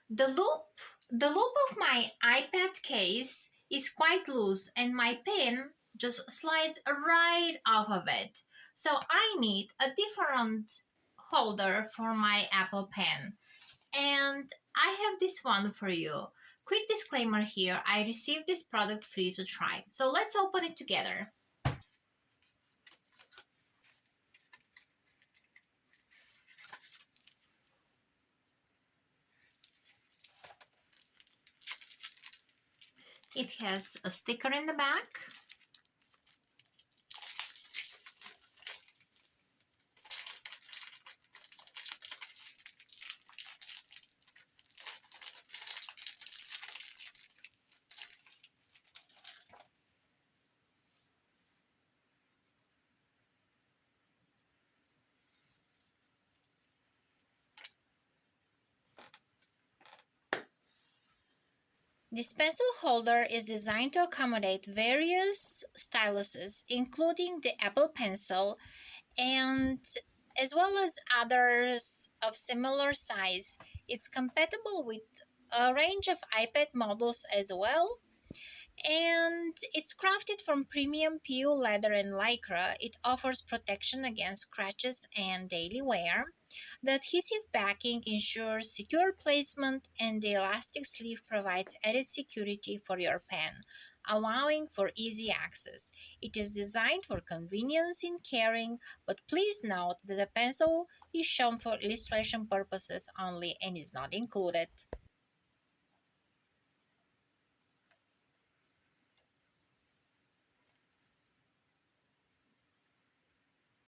The loop, the loop of my iPad case is quite loose and my pen just slides right off of it. So I need a different holder for my Apple Pen. And I have this one for you. Quick disclaimer here, I received this product free to try. So let's open it together. It has a sticker in the back. This pencil holder is designed to accommodate various styluses, including the Apple Pencil, and as well as others of similar size. It's compatible with a range of iPad models as well. And it's crafted from premium PU leather and Lycra. It offers protection against scratches and daily wear. The adhesive backing ensures secure placement, and the elastic sleeve provides added security for your pen, allowing for easy access. It is designed for convenience in carrying, but please note that the pencil is shown for illustration purposes only and is not included.